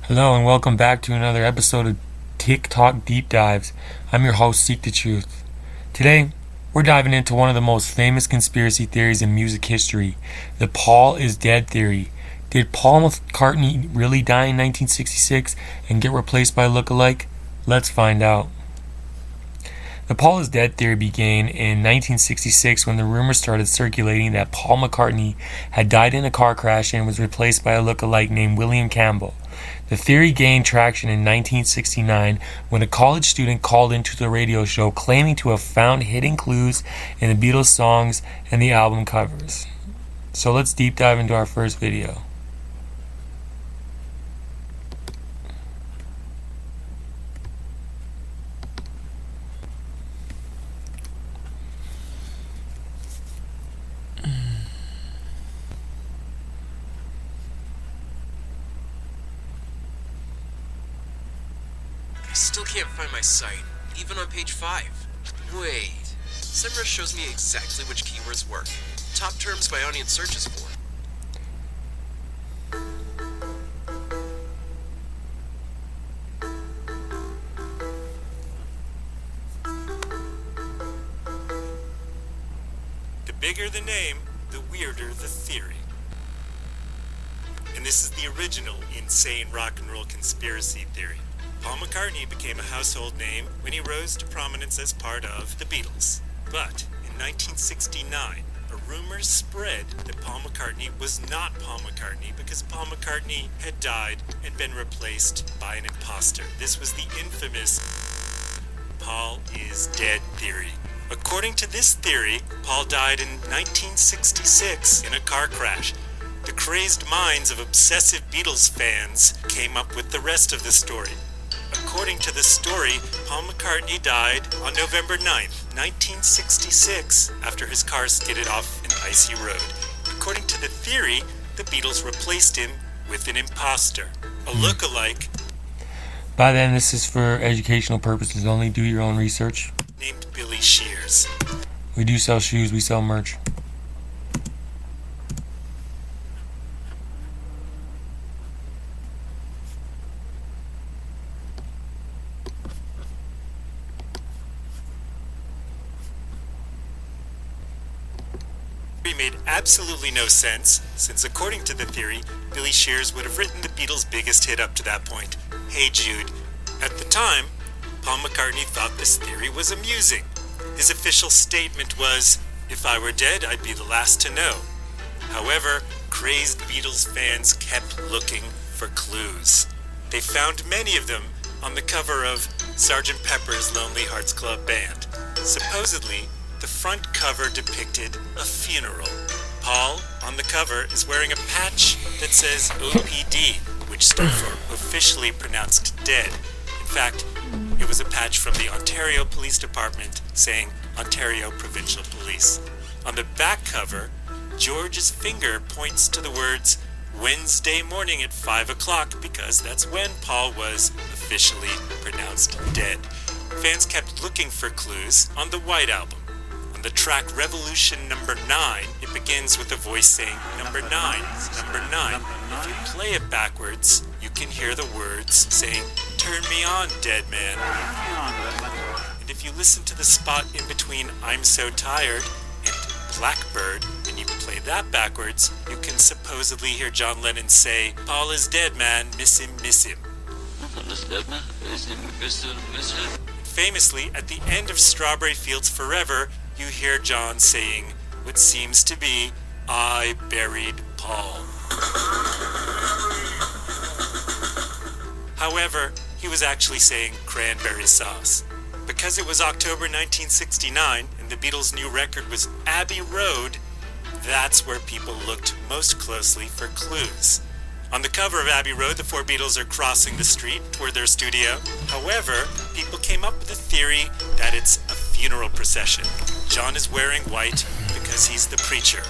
Hello and welcome back to another episode of TikTok Deep Dives. I'm your host, Seek the Truth. Today, we're diving into one of the most famous conspiracy theories in music history, the Paul is dead theory. Did Paul McCartney really die in 1966 and get replaced by a look-alike? Let's find out. The Paul is dead theory began in 1966 when the rumors started circulating that Paul McCartney had died in a car crash and was replaced by a look-alike named William Campbell. The theory gained traction in 1969 when a college student called into the radio show claiming to have found hidden clues in the Beatles songs and the album covers. So let's deep dive into our first video. I still can't find my site, even on page 5. Wait. SEMrush shows me exactly which keywords work. Top terms my audience searches for. The bigger the name, the weirder the theory. And this is the original insane rock and roll conspiracy theory. Paul McCartney became a household name when he rose to prominence as part of the Beatles. But in 1969, a rumor spread that Paul McCartney was not Paul McCartney because Paul McCartney had died and been replaced by an imposter. This was the infamous Paul is dead theory. According to this theory, Paul died in 1966 in a car crash. The crazed minds of obsessive Beatles fans came up with the rest of the story. According to the story, Paul McCartney died on November 9th, 1966, after his car skidded off an icy road. According to the theory, the Beatles replaced him with an imposter, a look-alike. By then, this is for educational purposes only. Do your own research. Named Billy Shears. We do sell shoes, we sell merch. It made absolutely no sense, since according to the theory, Billy Shears would have written the Beatles' biggest hit up to that point, Hey Jude. At the time, Paul McCartney thought this theory was amusing. His official statement was, "If I were dead, I'd be the last to know." However, crazed Beatles fans kept looking for clues. They found many of them on the cover of Sgt. Pepper's Lonely Hearts Club Band. Supposedly, the front cover depicted a funeral. Paul, on the cover, is wearing a patch that says OPD, which stood for officially pronounced dead. In fact, it was a patch from the Ontario Police Department saying Ontario Provincial Police. On the back cover, George's finger points to the words Wednesday morning at 5 o'clock because that's when Paul was officially pronounced dead. Fans kept looking for clues on the White Album. On the track Revolution number 9, it begins with a voice saying, "Number 9, number 9. If you play it backwards, you can hear the words saying, "Turn me on, dead man." And if you listen to the spot in between I'm So Tired and Blackbird, and you play that backwards, you can supposedly hear John Lennon say, "Paul is dead, man, miss him, miss him." Famously, at the end of Strawberry Fields Forever, you hear John saying what seems to be, "I buried Paul." However, he was actually saying cranberry sauce. Because it was October 1969 and the Beatles' new record was Abbey Road, that's where people looked most closely for clues. On the cover of Abbey Road, the four Beatles are crossing the street toward their studio. However, people came up with a theory that it's a funeral procession. John is wearing white because he's the preacher.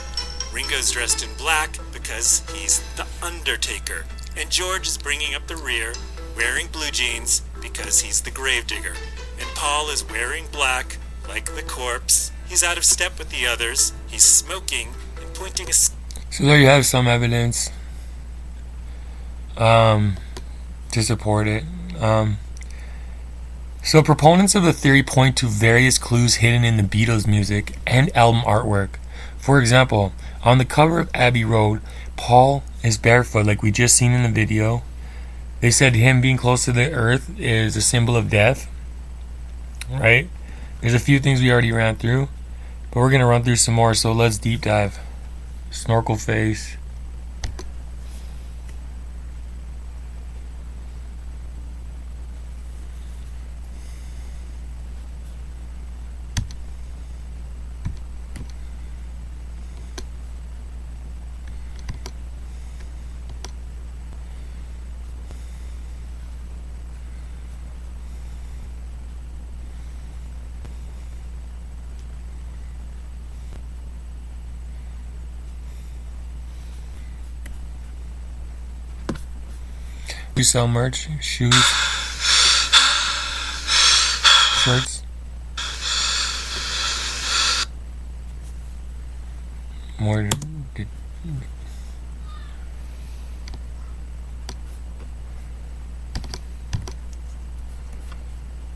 Ringo's dressed in black because he's the undertaker. And George is bringing up the rear, wearing blue jeans because he's the gravedigger. And Paul is wearing black, like the corpse. He's out of step with the others. He's smoking and pointing a... So there you have some evidence. to support it. So proponents of the theory point to various clues hidden in the Beatles' music and album artwork. For example, on the cover of Abbey Road, Paul is barefoot like we just seen in the video. They said him being close to the earth is a symbol of death, right? There's a few things we already ran through, but we're going to run through some more, so let's deep dive. Snorkel face. You sell merch, shoes, shirts, more.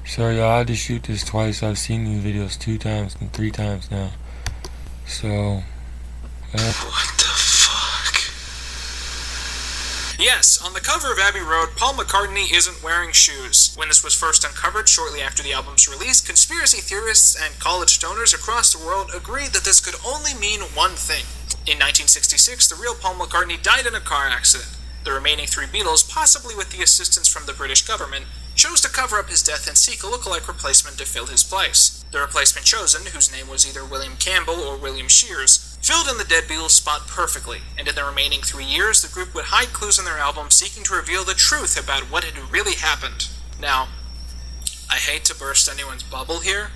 Sorry, I had to shoot this twice. I've seen these videos 2 times and 3 times now. So, What the fuck? Yes, on the cover of Abbey Road, Paul McCartney isn't wearing shoes. When this was first uncovered shortly after the album's release, conspiracy theorists and college stoners across the world agreed that this could only mean one thing. In 1966, the real Paul McCartney died in a car accident. The remaining 3 Beatles, possibly with the assistance from the British government, chose to cover up his death and seek a lookalike replacement to fill his place. The replacement chosen, whose name was either William Campbell or William Shears, filled in the dead Beatles spot perfectly, and in the remaining 3 years, the group would hide clues in their album seeking to reveal the truth about what had really happened. Now, I hate to burst anyone's bubble here,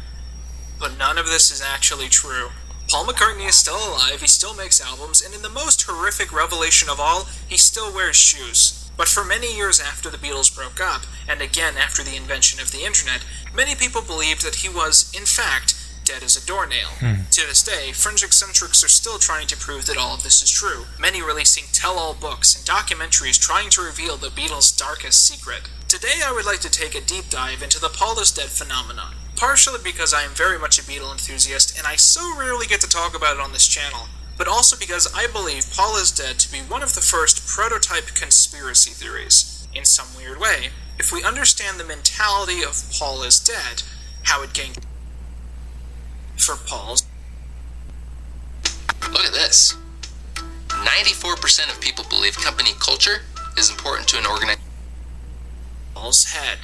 but none of this is actually true. Paul McCartney is still alive, he still makes albums, and in the most horrific revelation of all, he still wears shoes. But for many years after the Beatles broke up, and again after the invention of the internet, many people believed that he was, in fact, dead as a doornail. To this day, fringe eccentrics are still trying to prove that all of this is true, many releasing tell-all books and documentaries trying to reveal the Beatles' darkest secret. Today I would like to take a deep dive into the Paul is dead phenomenon, partially because I am very much a Beatle enthusiast and I so rarely get to talk about it on this channel, but also because I believe Paul is dead to be one of the first prototype conspiracy theories. In some weird way, if we understand the mentality of Paul is dead, how it gained for Paul's. Look at this. 94% of people believe company culture is important to an organization. Paul's head.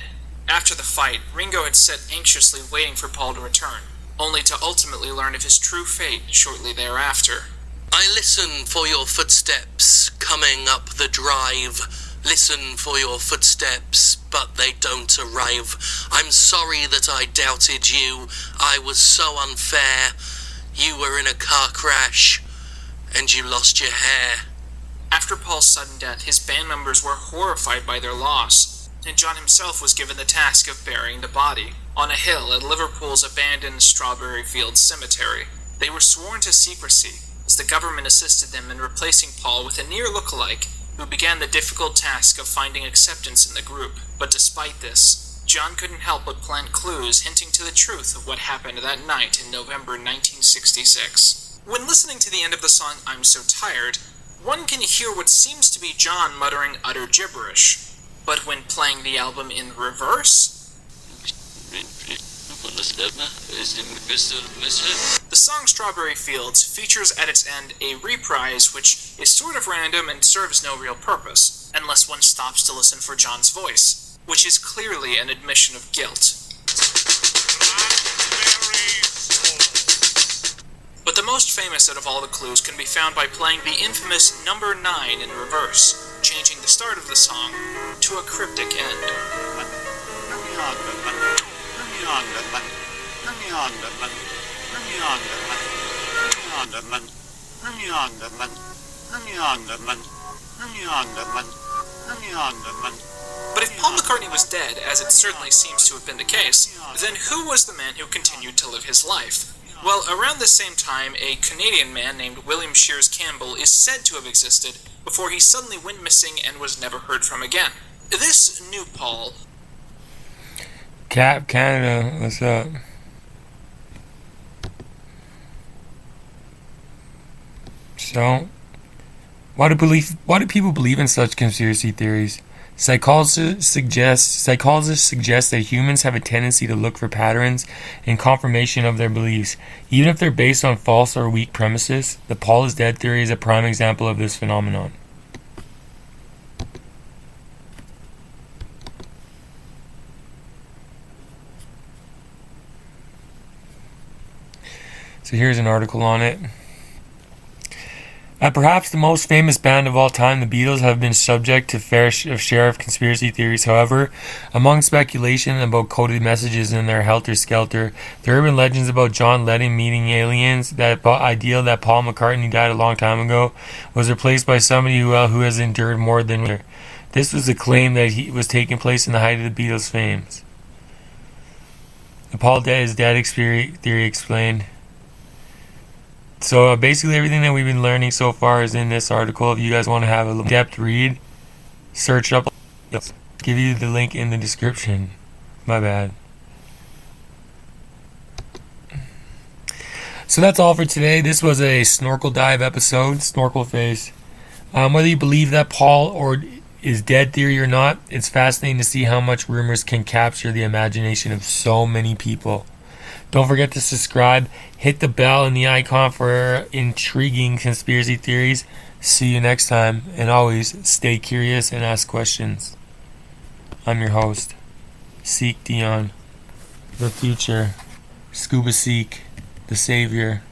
After the fight, Ringo had sat anxiously waiting for Paul to return, only to ultimately learn of his true fate shortly thereafter. I listen for your footsteps coming up the drive. Listen for your footsteps, but they don't arrive. I'm sorry that I doubted you. I was so unfair. You were in a car crash, and you lost your hair. After Paul's sudden death, his band members were horrified by their loss, and John himself was given the task of burying the body on a hill at Liverpool's abandoned Strawberry Fields Cemetery. They were sworn to secrecy, as the government assisted them in replacing Paul with a near lookalike who began the difficult task of finding acceptance in the group. But despite this, John couldn't help but plant clues hinting to the truth of what happened that night in November 1966. When listening to the end of the song I'm So Tired, one can hear what seems to be John muttering utter gibberish. But when playing the album in reverse, the song Strawberry Fields features at its end a reprise which is sort of random and serves no real purpose, unless one stops to listen for John's voice, which is clearly an admission of guilt. But the most famous out of all the clues can be found by playing the infamous number 9 in reverse, changing the start of the song to a cryptic end. But if Paul McCartney was dead, as it certainly seems to have been the case, then who was the man who continued to live his life? Well, around the same time, a Canadian man named William Shears Campbell is said to have existed before he suddenly went missing and was never heard from again. This new Paul. Cap Canada, what's up? So, why do people believe in such conspiracy theories? Psychologists suggest that humans have a tendency to look for patterns and confirmation of their beliefs, even if they're based on false or weak premises. The Paul is dead theory is a prime example of this phenomenon. So here's an article on it. Perhaps the most famous band of all time, the Beatles, have been subject to fair share of conspiracy theories. However, among speculation about coded messages in their helter-skelter, the urban legends about John Lennon meeting aliens, that ideal that Paul McCartney died a long time ago, was replaced by somebody who has endured more than. This was a claim that he was taking place in the height of the Beatles' fame. The Paul is dead theory explained. So basically everything that we've been learning so far is in this article. If you guys want to have a in-depth read, search up. I'll give you the link in the description. My bad. So that's all for today. This was a snorkel dive episode, snorkel face. Whether you believe that Paul is dead theory or not, it's fascinating to see how much rumors can capture the imagination of so many people. Don't forget to subscribe, hit the bell and the icon for intriguing conspiracy theories. See you next time, and always stay curious and ask questions. I'm your host, Seek Dion, the future, Scuba Seek, the savior.